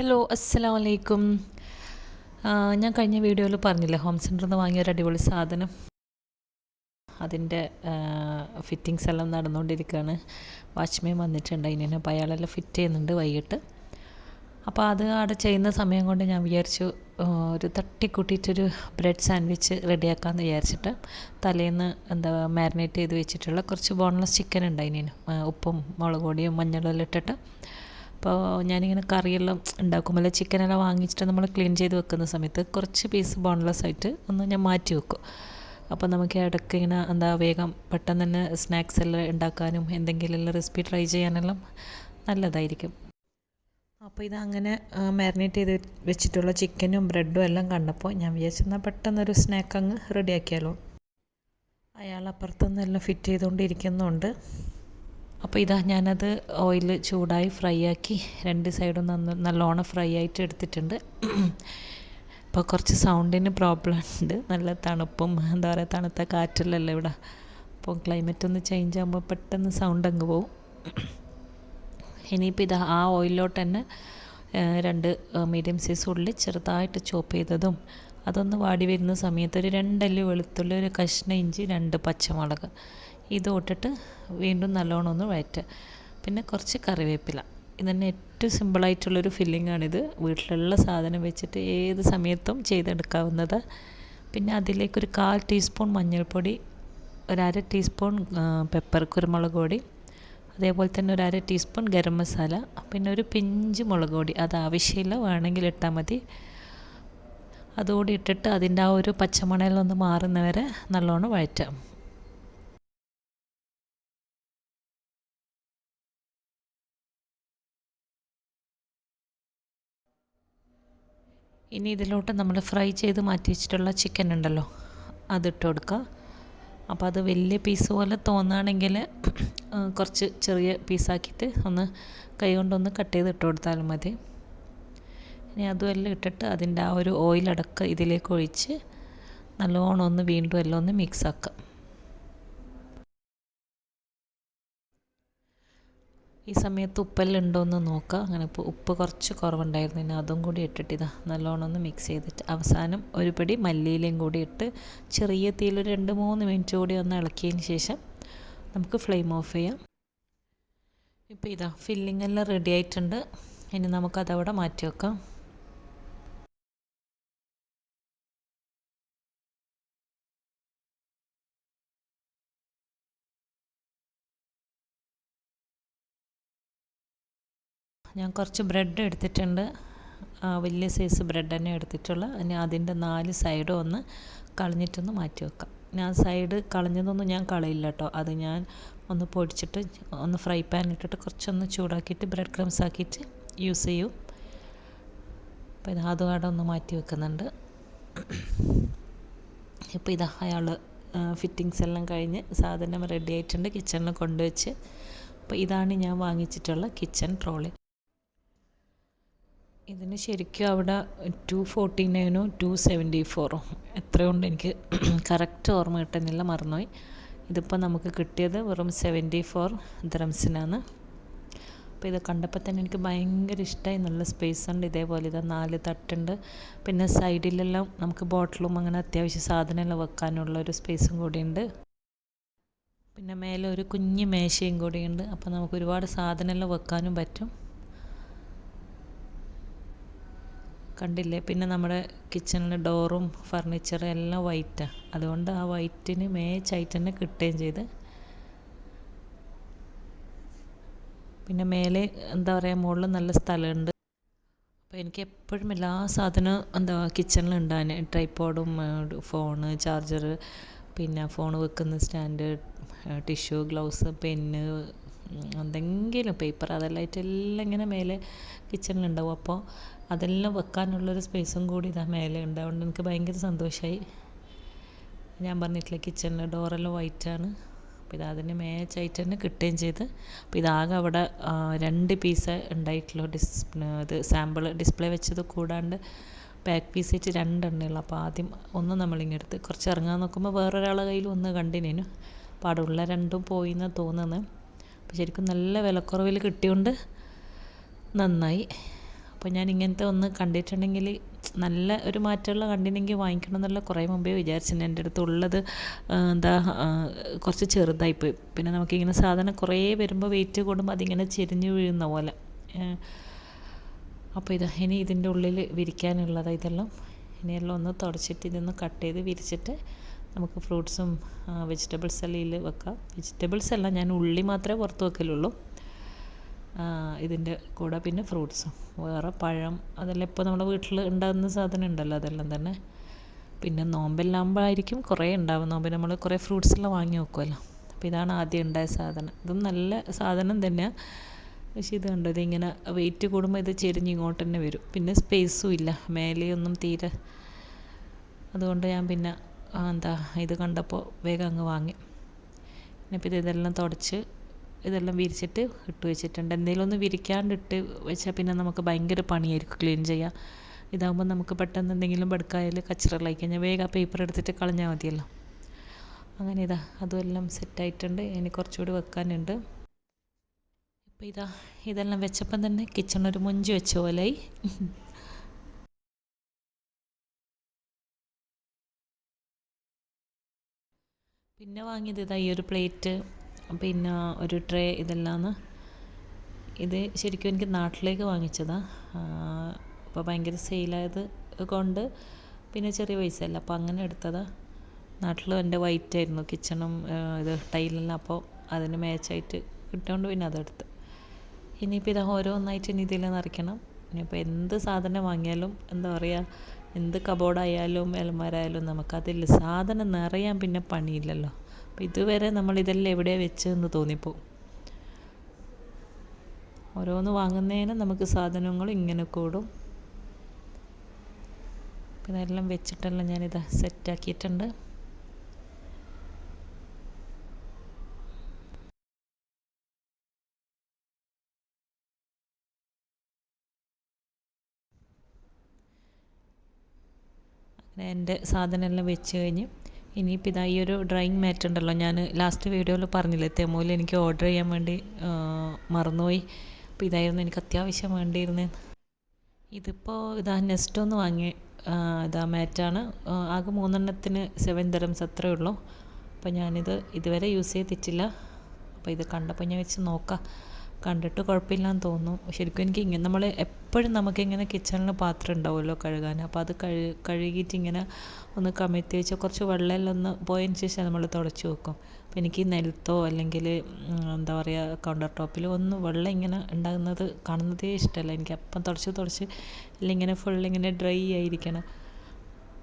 Hello അസ്സലാമു അലൈക്കും. ഞാൻ കഴിഞ്ഞ വീഡിയോയിൽ പറഞ്ഞില്ലേ ഹോം സെൻറ്ററിൽ നിന്ന് വാങ്ങിയ ഒരു അടിപൊളി സാധനം, അതിൻ്റെ ഫിറ്റിങ്സ് എല്ലാം നടന്നുകൊണ്ടിരിക്കുകയാണ്. വാച്ച്മാൻ വന്നിട്ടുണ്ട്, അതിനെ അപ്പോൾ അയാളെല്ലാം ഫിറ്റ് ചെയ്യുന്നുണ്ട് വൈകിട്ട്. അപ്പോൾ അത് അവിടെ ചെയ്യുന്ന സമയം കൊണ്ട് ഞാൻ വിചാരിച്ചു ഒരു തട്ടിക്കൂട്ടിയിട്ടൊരു ബ്രെഡ് സാൻഡ്വിച്ച് റെഡിയാക്കാമെന്ന് വിചാരിച്ചിട്ട് തലേന്ന് മാരിനേറ്റ് ചെയ്ത് വെച്ചിട്ടുള്ള കുറച്ച് ബോൺലെസ് ചിക്കൻ ഉണ്ട്. അതിന് ഉപ്പും മുളക് പൊടിയും മഞ്ഞളെല്ലാം ഇട്ടിട്ട്, അപ്പോൾ ഞാനിങ്ങനെ കറിയെല്ലാം ഉണ്ടാക്കുമ്പോൾ ചിക്കനെല്ലാം വാങ്ങിച്ചിട്ട് നമ്മൾ ക്ലീൻ ചെയ്ത് വെക്കുന്ന സമയത്ത് കുറച്ച് പീസ് ബോൺലെസ് ആയിട്ട് ഒന്ന് ഞാൻ മാറ്റി വെക്കും. അപ്പോൾ നമുക്ക് ഇടയ്ക്ക് ഇങ്ങനെ വേഗം പെട്ടെന്ന് തന്നെ സ്നാക്സ് എല്ലാം ഉണ്ടാക്കാനും എന്തെങ്കിലും റെസിപ്പി ട്രൈ ചെയ്യാനെല്ലാം നല്ലതായിരിക്കും. അപ്പോൾ ഇതങ്ങനെ മാരിനേറ്റ് ചെയ്ത് വെച്ചിട്ടുള്ള ചിക്കനും ബ്രെഡും എല്ലാം കണ്ടപ്പോൾ ഞാൻ വിചാരിച്ചെന്നാൽ പെട്ടെന്നൊരു സ്നാക്ക് അങ്ങ് റെഡിയാക്കിയാലോ. അയാൾ അപ്പുറത്തുനിന്നെല്ലാം ഫിറ്റ് ചെയ്തുകൊണ്ടിരിക്കുന്നുണ്ട്. അപ്പോൾ ഞാനത് ഓയിൽ ചൂടായി ഫ്രൈ ആക്കി രണ്ട് സൈഡും നല്ലോണം ഫ്രൈ ആയിട്ട് എടുത്തിട്ടുണ്ട്. ഇപ്പോൾ കുറച്ച് സൗണ്ടിന് പ്രോബ്ലം ഉണ്ട്, നല്ല തണുപ്പും തണുത്ത കാറ്റിലല്ലേ ഇവിടെ. അപ്പോൾ ക്ലൈമറ്റ് ഒന്ന് ചേഞ്ച് ആകുമ്പോൾ പെട്ടെന്ന് സൗണ്ട് അങ്ങ് പോവും. ഇനിയിപ്പോൾ ആ ഓയിലിലോട്ട് തന്നെ 2 മീഡിയം സൈസ് ഉള്ളി ചെറുതായിട്ട് ചോപ്പ് ചെയ്തതും, അതൊന്ന് വാടി വരുന്ന സമയത്ത് ഒരു 2 അല്ലി വെളുത്തുള്ളി, ഒരു കഷ്ണം ഇഞ്ചി, 2 പച്ചമുളക് ഇത് ഇട്ടിട്ട് വീണ്ടും നല്ലോണം ഒന്ന് വഴറ്റുക. പിന്നെ കുറച്ച് കറിവേപ്പില. ഇതന്നെ ഏറ്റവും സിമ്പിളായിട്ടുള്ളൊരു ഫില്ലിങ്ങാണിത്. വീട്ടിലുള്ള സാധനം വെച്ചിട്ട് ഏത് സമയത്തും ചെയ്തെടുക്കാവുന്നത്. പിന്നെ അതിലേക്കൊരു 1/4 ടീസ്പൂൺ മഞ്ഞൾപ്പൊടി, ഒരു 1/2 ടീസ്പൂൺ പെപ്പർ കുരുമുളക് പൊടി, അതേപോലെ തന്നെ ഒരു 1/2 ടീസ്പൂൺ ഗരം മസാല, പിന്നെ ഒരു പിഞ്ച് മുളക് പൊടി. അത് ആവശ്യമില്ല, വേണമെങ്കിൽ ഇട്ടാൽ മതി. അതുകൂടി ഇട്ടിട്ട് അതിൻ്റെ ആ ഒരു പച്ചമണലൊന്ന് മാറുന്നവരെ നല്ലോണം വഴറ്റാം. ഇനി ഇതിലോട്ട് നമ്മൾ ഫ്രൈ ചെയ്ത് മാറ്റി വെച്ചിട്ടുള്ള ചിക്കൻ ഉണ്ടല്ലോ, അതിട്ട് കൊടുക്കുക. അപ്പോൾ അത് വലിയ പീസ് പോലെ തോന്നുകയാണെങ്കിൽ കുറച്ച് ചെറിയ പീസാക്കിയിട്ട് ഒന്ന് കൈ കൊണ്ടൊന്ന് കട്ട് ചെയ്ത് ഇട്ട് കൊടുത്താലും മതി. ഇനി അതുമെല്ലാം ഇട്ടിട്ട് അതിൻ്റെ ആ ഒരു ഓയിലടക്കം ഇതിലേക്ക് ഒഴിച്ച് നല്ലോണം ഒന്ന് വീണ്ടും എല്ലാം ഒന്ന് മിക്സ് ആക്കുക. ഈ സമയത്ത് ഉപ്പെല്ലാം ഉണ്ടോയെന്ന് നോക്കുക. അങ്ങനെ ഉപ്പ് കുറച്ച് കുറവുണ്ടായിരുന്നു, ഇനി അതും കൂടി ഇട്ടിട്ട് നല്ലോണം ഒന്ന് മിക്സ് ചെയ്തിട്ട് അവസാനം ഒരു പിടി മല്ലിയിലയും കൂടി ഇട്ട് ചെറിയ തീയിൽ ഒരു 2-3 മിനിറ്റ് കൂടി ഒന്ന് ഇളക്കിയതിന് ശേഷം നമുക്ക് ഫ്ലെയിം ഓഫ് ചെയ്യാം. ഇപ്പോൾ ഫില്ലിംഗ് എല്ലാം റെഡി ആയിട്ടുണ്ട്. ഇനി നമുക്കതവിടെ മാറ്റി വെക്കാം. ഞാൻ കുറച്ച് ബ്രെഡ് എടുത്തിട്ടുണ്ട്, വലിയ സൈസ് ബ്രെഡ് തന്നെ എടുത്തിട്ടുള്ള. ഇനി അതിൻ്റെ 4 സൈഡും ഒന്ന് കളഞ്ഞിട്ടൊന്ന് മാറ്റി വെക്കാം. ഞാൻ സൈഡ് കളഞ്ഞതൊന്നും ഞാൻ കളയില്ല കേട്ടോ, അത് ഞാൻ ഒന്ന് പൊടിച്ചിട്ട് ഒന്ന് ഫ്രൈ പാൻ ഇട്ടിട്ട് കുറച്ചൊന്ന് ചൂടാക്കിയിട്ട് ബ്രെഡ് ക്രംസ് ആക്കിയിട്ട് യൂസ് ചെയ്യും. അപ്പോൾ അതും അവിടെ ഒന്ന് മാറ്റി വെക്കുന്നുണ്ട്. ഇപ്പോൾ അയാൾ ഫിറ്റിങ്സ് എല്ലാം കഴിഞ്ഞ് സാധനം റെഡി ആയിട്ടുണ്ട്, കിച്ചണിൽ കൊണ്ടുവച്ച്. അപ്പോൾ ഇതാണ് ഞാൻ വാങ്ങിച്ചിട്ടുള്ള കിച്ചൺ ട്രോളി. ഇതിന് ശരിക്കും അവിടെ 249 274 എത്രയുണ്ട് എനിക്ക് കറക്റ്റ് ഓർമ്മ കിട്ടുന്നില്ല, മറന്നുപോയി. ഇതിപ്പോൾ നമുക്ക് കിട്ടിയത് വെറും 74 ദിറംസിനാണ്. അപ്പോൾ ഇത് കണ്ടപ്പോൾ തന്നെ എനിക്ക് ഭയങ്കര ഇഷ്ടമായി. നല്ല സ്പേസ് ഉണ്ട്, ഇതേപോലെ 4 തട്ടുണ്ട്. പിന്നെ സൈഡിലെല്ലാം നമുക്ക് ബോട്ടിലും അങ്ങനെ അത്യാവശ്യം സാധനമെല്ലാം വെക്കാനുള്ള ഒരു സ്പേസും കൂടിയുണ്ട്. പിന്നെ മേലെ ഒരു കുഞ്ഞ് മേശയും കൂടിയുണ്ട്, അപ്പോൾ നമുക്ക് ഒരുപാട് സാധനമെല്ലാം വെക്കാനും പറ്റും. കണ്ടില്ലേ, പിന്നെ നമ്മുടെ കിച്ചണിലെ ഡോറും ഫർണിച്ചറും എല്ലാം വൈറ്റാണ്, അതുകൊണ്ട് ആ വൈറ്റിന് മാച്ചായിട്ട് തന്നെ കിട്ടുകയും ചെയ്ത്. പിന്നെ മേലെ മുകളിൽ നല്ല സ്ഥലമുണ്ട്. അപ്പോൾ എനിക്ക് എപ്പോഴും എല്ലാ സാധനവും കിച്ചണിൽ ഉണ്ടാകാൻ, ട്രൈപ്പോഡും ഫോണ് ചാർജർ, പിന്നെ ഫോൺ വെക്കുന്ന സ്റ്റാൻഡ്, ടിഷ്യൂ, ഗ്ലൗസ്, പെന്ന്, എന്തെങ്കിലും പേപ്പർ, അതെല്ലാം ആയിട്ടെല്ലാം ഇങ്ങനെ മേലെ കിച്ചണിലുണ്ടാവും. അപ്പോൾ അതെല്ലാം വെക്കാനുള്ളൊരു സ്പേസും കൂടി മേലെ ഉണ്ട്. അതുകൊണ്ട് എനിക്ക് ഭയങ്കര സന്തോഷമായി. ഞാൻ പറഞ്ഞിട്ടില്ല, കിച്ചണിലെ ഡോറെല്ലാം വൈറ്റാണ്. അപ്പോൾ അതിന് മാച്ചായിട്ട് തന്നെ കിട്ടുകയും ചെയ്ത്. അപ്പോൾ ഇതാകെ അവിടെ 2 പീസ് ഉണ്ടായിട്ടുള്ളൂ. ഇത് സാമ്പിൾ ഡിസ്പ്ലേ വെച്ചത് കൂടാണ്ട് പാക്ക് പീസ് വെച്ച് 2 എണ്ണയുള്ളൂ. അപ്പോൾ ആദ്യം ഒന്ന് നമ്മളിങ്ങെടുത്ത് കുറച്ച് ഇറങ്ങാൻ നോക്കുമ്പോൾ വേറൊരാളുടെ കയ്യിൽ ഒന്ന് കണ്ടിനു. അപ്പോൾ അവിടെ ഉള്ള 2ഉം പോയി എന്നാണ് തോന്നുന്നത്. അപ്പോൾ ശരിക്കും നല്ല വിലക്കുറവിൽ കിട്ടിയോണ്ട് നന്നായി. അപ്പോൾ ഞാൻ ഇങ്ങനത്തെ ഒന്ന് കണ്ടിട്ടുണ്ടെങ്കിൽ നല്ല ഒരു മാറ്റമുള്ള കണ്ടിട്ടുണ്ടെങ്കിൽ വാങ്ങിക്കണം എന്നുള്ള കുറേ മുമ്പേ വിചാരിച്ചിട്ടുണ്ട്. എൻ്റെ അടുത്തുള്ളത് എന്താ കുറച്ച് ചെറുതായിപ്പോയി. പിന്നെ നമുക്കിങ്ങനെ സാധനം കുറേ വരുമ്പോൾ വെയിറ്റ് കൂടുമ്പോൾ അതിങ്ങനെ ചെരിഞ്ഞ് വീഴുന്ന പോലെ. അപ്പോൾ ഇനി ഇതിൻ്റെ ഉള്ളിൽ വിരിക്കാനുള്ളതാണ് ഇതെല്ലാം. ഇനിയെല്ലാം ഒന്ന് തുടച്ചിട്ട് ഇതൊന്ന് കട്ട് ചെയ്ത് വിരിച്ചിട്ട് നമുക്ക് ഫ്രൂട്ട്സും വെജിറ്റബിൾസ് എല്ലാം ഇതിൽ വെക്കാം. വെജിറ്റബിൾസ് എല്ലാം ഞാൻ ഉള്ളി മാത്രമേ പുറത്ത് വെക്കലുള്ളൂ. ഇതിൻ്റെ കൂടെ പിന്നെ ഫ്രൂട്ട്സും വേറെ പഴം അതെല്ലാം ഇപ്പോൾ നമ്മുടെ വീട്ടിൽ ഉണ്ടാകുന്ന സാധനം ഉണ്ടല്ലോ അതെല്ലാം തന്നെ. പിന്നെ നോമ്പെല്ലാകുമ്പോഴായിരിക്കും കുറേ ഉണ്ടാവും. നോമ്പിന് നമ്മൾ കുറേ ഫ്രൂട്ട്സ് എല്ലാം വാങ്ങി വെക്കുമല്ലോ. അപ്പോൾ ഇതാണ് ആദ്യം ഉണ്ടായ സാധനം. ഇതും നല്ല സാധനം തന്നെയാണ്. പക്ഷേ ഇത് കണ്ടോ, ഇതിങ്ങനെ വെയിറ്റ് കൂടുമ്പോൾ ഇത് ചെരിഞ്ഞ് ഇങ്ങോട്ട് തന്നെ വരും. പിന്നെ സ്പേസും ഇല്ല മേലെയൊന്നും തീരെ. അതുകൊണ്ട് ഞാൻ പിന്നെ ഇത് കണ്ടപ്പോൾ വേഗം അങ്ങ് വാങ്ങി. ഇനിയിപ്പോൾ ഇതെല്ലാം തുടച്ച് ഇതെല്ലാം വിരിച്ചിട്ട് ഇട്ട് വെച്ചിട്ടുണ്ട്. എന്തെങ്കിലും ഒന്ന് വിരിക്കാണ്ട് ഇട്ട് വെച്ചാൽ പിന്നെ നമുക്ക് ഭയങ്കര പണിയായിരിക്കും ക്ലീൻ ചെയ്യാൻ. ഇതാകുമ്പോൾ നമുക്ക് പെട്ടെന്ന് എന്തെങ്കിലും ബെഡ്ക്കായാൽ കച്ചറലായി കഴിഞ്ഞാൽ വേഗം ആ പേപ്പർ എടുത്തിട്ട് കളഞ്ഞാൽ മതിയല്ലോ. അങ്ങനെ അതുമെല്ലാം സെറ്റായിട്ടുണ്ട്. ഇനി കുറച്ചുകൂടി വെക്കാനുണ്ട്. അപ്പോൾ ഇതെല്ലാം വെച്ചപ്പം തന്നെ കിച്ചണൊരു മൊഞ്ച് വെച്ച പോലെയായി. പിന്നെ വാങ്ങിയത് ഈ ഒരു പ്ലേറ്റ്, പിന്നെ ഒരു ട്രേ, ഇതെല്ലാമാണ്. ഇത് ശരിക്കും എനിക്ക് നാട്ടിലേക്ക് വാങ്ങിച്ചതാണ്. അപ്പോൾ ഭയങ്കര സെയിലായത് കൊണ്ട് പിന്നെ ചെറിയ പൈസയല്ല, അപ്പോൾ അങ്ങനെ എടുത്തതാണ്. നാട്ടിൽ എൻ്റെ വൈറ്റ് ആയിരുന്നു കിച്ചണും ഇത് ടൈലെല്ലാം, അപ്പോൾ അതിന് മാച്ചായിട്ട് കിട്ടുകൊണ്ട് പിന്നെ അതെടുത്ത്. ഇനിയിപ്പോൾ ഓരോന്നായിട്ട് ഇനി ഇതിൽ നിറയ്ക്കണം. ഇനിയിപ്പോൾ എന്ത് സാധനം വാങ്ങിയാലും എന്താ പറയുക, എന്ത് കബോർഡായാലും അലമാരായാലും നമുക്കതിൽ സാധനം നിറയാൻ പിന്നെ പണിയില്ലല്ലോ. അപ്പോൾ ഇതുവരെ നമ്മളിതെല്ലാം എവിടെയാണ് വെച്ചതെന്ന് തോന്നിപ്പോവും. ഓരോന്ന് വാങ്ങുന്നതിന് നമുക്ക് സാധനങ്ങൾ ഇങ്ങനെ കൂടും. പിന്നെ എല്ലാം വെച്ചിട്ടെല്ലാം ഞാനിത് സെറ്റാക്കിയിട്ടുണ്ട്. അങ്ങനെ എൻ്റെ സാധനം എല്ലാം വെച്ച് കഴിഞ്ഞ് ഇനിയിപ്പോൾ ഈ ഒരു ഡ്രോയിങ് മാറ്റ് ഉണ്ടല്ലോ, ഞാൻ ലാസ്റ്റ് വീഡിയോയിൽ പറഞ്ഞില്ലേ തെമോയിൽ എനിക്ക് ഓർഡർ ചെയ്യാൻ വേണ്ടി മറന്നുപോയി. അപ്പോൾ ഇതായിരുന്നു എനിക്ക് അത്യാവശ്യം വേണ്ടിയിരുന്നത്. ഇതിപ്പോൾ നെസ്റ്റോന്ന് വാങ്ങി മാറ്റാണ്. ആകെ 3 7 dirhams അത്രയേ ഉള്ളൂ. അപ്പോൾ ഞാനിത് ഇതുവരെ യൂസ് ചെയ്തിട്ടില്ല. അപ്പോൾ ഇത് കണ്ടപ്പോൾ ഞാൻ വെച്ച് നോക്കാം, കണ്ടിട്ട് കുഴപ്പമില്ലാന്ന് തോന്നുന്നു. ശരിക്കും എനിക്ക് ഇങ്ങനെ നമ്മൾ എപ്പോഴും നമുക്കിങ്ങനെ കിച്ചണിൽ പാത്രം ഉണ്ടാവുമല്ലോ കഴുകാൻ. അപ്പോൾ അത് കഴുകിയിട്ട് ഇങ്ങനെ ഒന്ന് കമഴ്ത്തി വെച്ചാൽ കുറച്ച് വെള്ളമെല്ലാം ഒന്ന് പോയതിന് ശേഷം നമ്മൾ തുടച്ച് വെക്കും. അപ്പോൾ എനിക്ക് നിലത്തോ അല്ലെങ്കിൽ എന്താ പറയുക കൗണ്ടർ ടോപ്പിലോ ഒന്ന് വെള്ളം ഇങ്ങനെ ഉണ്ടാകുന്നത് കാണുന്നതേ ഇഷ്ടമല്ല. എനിക്ക് അപ്പം തുടച്ച് എല്ലാം ഇങ്ങനെ ഫുൾ ഇങ്ങനെ ഡ്രൈ ആയിരിക്കണം.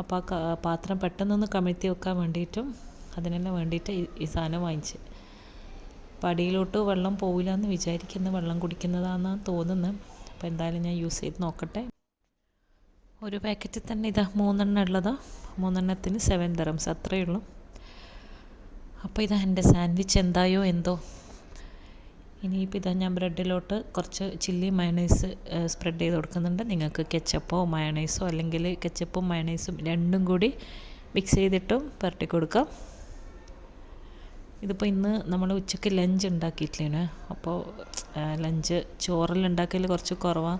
അപ്പോൾ ആ പാത്രം പെട്ടെന്നൊന്ന് കമഴ്ത്തി വെക്കാൻ വേണ്ടിയിട്ടും അതിനെല്ലാം വേണ്ടിയിട്ട് ഈ സാധനം വാങ്ങിച്ച്. പടിയിലോട്ട് വെള്ളം പോവില്ല എന്ന് വിചാരിക്കുന്ന, വെള്ളം കുടിക്കുന്നതാണെന്നാണ് തോന്നുന്നത്. അപ്പോൾ എന്തായാലും ഞാൻ യൂസ് ചെയ്ത് നോക്കട്ടെ. ഒരു പാക്കറ്റിൽ തന്നെ 3 ഉള്ളതാണ്. 3 7 dirhams അത്രയേ ഉള്ളൂ. അപ്പോൾ എൻ്റെ സാൻഡ്വിച്ച് എന്തായോ എന്തോ. ഇനിയിപ്പോൾ ഞാൻ ബ്രെഡിലോട്ട് കുറച്ച് ചില്ലി മയണൈസ് സ്പ്രെഡ് ചെയ്ത് കൊടുക്കുന്നുണ്ട്. നിങ്ങൾക്ക് കെച്ചപ്പോ മയണൈസോ അല്ലെങ്കിൽ കെച്ചപ്പും മയണൈസും രണ്ടും കൂടി മിക്സ് ചെയ്തിട്ടും പുരട്ടി കൊടുക്കാം. ഇതിപ്പോൾ ഇന്ന് നമ്മൾ ഉച്ചയ്ക്ക് ലഞ്ച് ഉണ്ടാക്കിയിട്ടില്ലേന്. അപ്പോൾ ലഞ്ച് ചോറെല്ലാം ഉണ്ടാക്കൽ കുറച്ച് കുറവാണ്.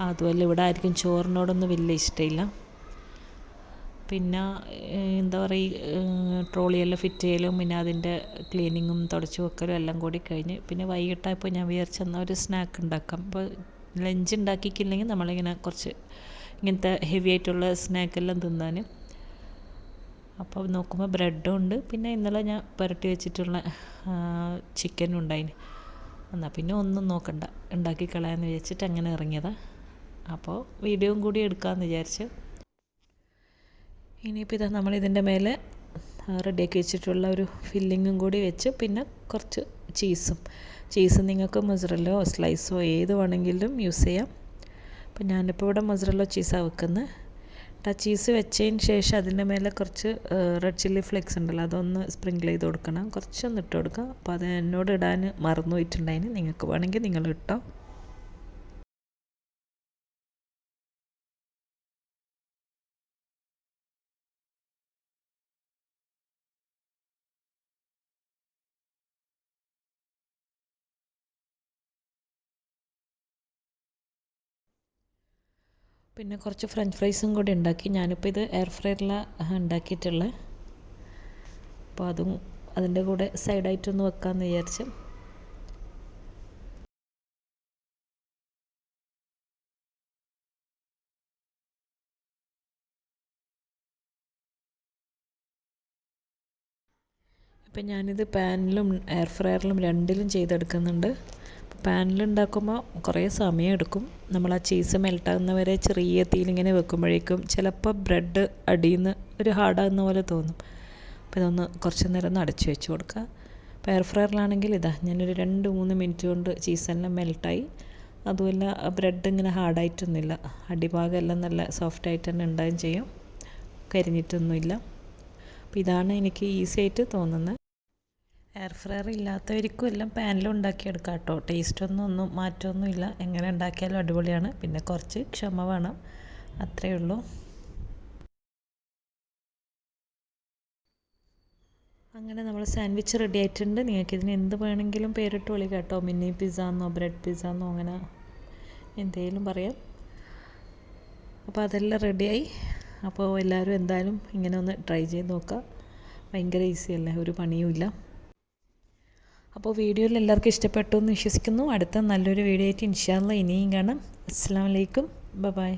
അതുമല്ല ഇവിടെ ആയിരിക്കും ചോറിനോടൊന്നും വലിയ ഇഷ്ടമില്ല. പിന്നെ എന്താ പറയുക, ട്രോളിയെല്ലാം ഫിറ്റ് ചെയ്യലും പിന്നെ അതിൻ്റെ ക്ലീനിങ്ങും തുടച്ച് വെക്കലും എല്ലാം കൂടി കഴിഞ്ഞ് പിന്നെ വൈകിട്ടായപ്പോൾ ഞാൻ വിചാരിച്ചെന്നാൽ ഒരു സ്നാക്ക് ഉണ്ടാക്കാം. അപ്പോൾ ലഞ്ച് ഉണ്ടാക്കിയിട്ടില്ലെങ്കിൽ നമ്മളിങ്ങനെ കുറച്ച് ഇങ്ങനത്തെ ഹെവി ആയിട്ടുള്ള സ്നാക്കെല്ലാം തിന്നാൻ. അപ്പോൾ നോക്കുമ്പോൾ ബ്രെഡും ഉണ്ട്, പിന്നെ ഇന്നലെ ഞാൻ പുരട്ടി വെച്ചിട്ടുള്ള ചിക്കനും ഉണ്ടായിന്. എന്നാൽ പിന്നെ ഒന്നും നോക്കണ്ട, ഉണ്ടാക്കി കളയാമെന്ന് വിചാരിച്ചിട്ട് അങ്ങനെ ഇറങ്ങിയതാണ്. അപ്പോൾ വീഡിയോയും കൂടി എടുക്കാമെന്ന് വിചാരിച്ചു. ഇനിയിപ്പോൾ നമ്മളിതിൻ്റെ മേലെ റെഡിയാക്കി വെച്ചിട്ടുള്ള ഒരു ഫില്ലിങ്ങും കൂടി വെച്ച് പിന്നെ കുറച്ച് ചീസ് നിങ്ങൾക്ക് മൊസറല്ലോ സ്ലൈസോ ഏത് വേണമെങ്കിലും യൂസ് ചെയ്യാം. അപ്പോൾ ഞാനിപ്പോൾ ഇവിടെ മൊസറല്ലോ ചീസാണ് വെക്കുന്നത്. ആ ചീസ് വെച്ചതിന് ശേഷം അതിൻ്റെ മേലെ കുറച്ച് റെഡ് ചില്ലി ഫ്ലേക്സ് ഉണ്ടല്ലോ, അതൊന്ന് സ്പ്രിങ്കിൾ ചെയ്ത് കൊടുക്കണം. കുറച്ചൊന്ന് ഇട്ട് കൊടുക്കുക. അപ്പോൾ അത് എന്നോട് ഇടാൻ മറന്നു പോയിട്ടുണ്ടായിന്. നിങ്ങൾക്ക് വേണമെങ്കിൽ നിങ്ങൾ ഇട്ടോ. പിന്നെ കുറച്ച് ഫ്രഞ്ച് ഫ്രൈസും കൂടി ഉണ്ടാക്കി. ഞാനിപ്പോൾ ഇത് എയർ ഫ്രയറിലാണ് ഉണ്ടാക്കിയിട്ടുള്ളത്. അപ്പോൾ അതും അതിൻ്റെ കൂടെ സൈഡായിട്ടൊന്ന് വെക്കാമെന്ന് വിചാരിച്ചു. ഇപ്പം ഞാനിത് പാനിലും എയർ ഫ്രയറിലും രണ്ടിലും ചെയ്തെടുക്കുന്നുണ്ട്. പാനിലുണ്ടാക്കുമ്പോൾ കുറേ സമയം എടുക്കും. നമ്മൾ ആ ചീസ് മെൽട്ടാകുന്നവരെ ചെറിയ തീയിലിങ്ങനെ വെക്കുമ്പോഴേക്കും ചിലപ്പോൾ ബ്രെഡ് അടിയിൽ നിന്ന് ഒരു ഹാർഡാകുന്ന പോലെ തോന്നും. അപ്പോൾ ഇതൊന്ന് കുറച്ച് നേരം ഒന്ന് അടച്ചു വെച്ച് കൊടുക്കുക. അപ്പോൾ എയർ ഫ്രയറിലാണെങ്കിൽ ഇതാ ഞാനൊരു 2-3 മിനിറ്റ് കൊണ്ട് ചീസെല്ലാം മെൽട്ടായി. അതുമല്ല ബ്രെഡ് ഇങ്ങനെ ഹാർഡായിട്ടൊന്നുമില്ല, അടിഭാഗമെല്ലാം നല്ല സോഫ്റ്റായിട്ട് തന്നെ ഉണ്ടാകുകയും ചെയ്യും, കരിഞ്ഞിട്ടൊന്നുമില്ല. അപ്പോൾ ഇതാണ് എനിക്ക് ഈസി ആയിട്ട് തോന്നുന്നത്. എയർ ഫ്രയർ ഇല്ലാത്തവർക്കും എല്ലാം പാനിലും ഉണ്ടാക്കിയെടുക്കാം കേട്ടോ. ടേസ്റ്റൊന്നും മാറ്റമൊന്നുമില്ല, എങ്ങനെ ഉണ്ടാക്കിയാലും അടിപൊളിയാണ്. പിന്നെ കുറച്ച് ക്ഷമ വേണം, അത്രയേ ഉള്ളൂ. അങ്ങനെ നമ്മൾ സാൻഡ്വിച്ച് റെഡി ആയിട്ടുണ്ട്. നിങ്ങൾക്കിതിന് എന്ത് വേണമെങ്കിലും പേരിട്ട് വിളിക്കാം കേട്ടോ. മിനി പിസ്സ എന്നോ ബ്രെഡ് പിസ്സ എന്നോ അങ്ങനെ എന്തെങ്കിലും പറയാം. അപ്പോൾ അതെല്ലാം റെഡിയായി. അപ്പോൾ എല്ലാവരും എന്തായാലും ഇങ്ങനെ ഒന്ന് ട്രൈ ചെയ്ത് നോക്കുക. ഭയങ്കര ഈസിയല്ലേ, ഒരു പണിയുമില്ല. അപ്പോൾ വീഡിയോയിൽ എല്ലാവർക്കും ഇഷ്ടപ്പെട്ടു എന്ന് വിശ്വസിക്കുന്നു. അടുത്ത നല്ലൊരു വീഡിയോ ആയിട്ട് ഇൻഷാ അല്ലാഹ് ഇനിയും കാണാം. അസ്സലാമു അലൈക്കും, ബൈ.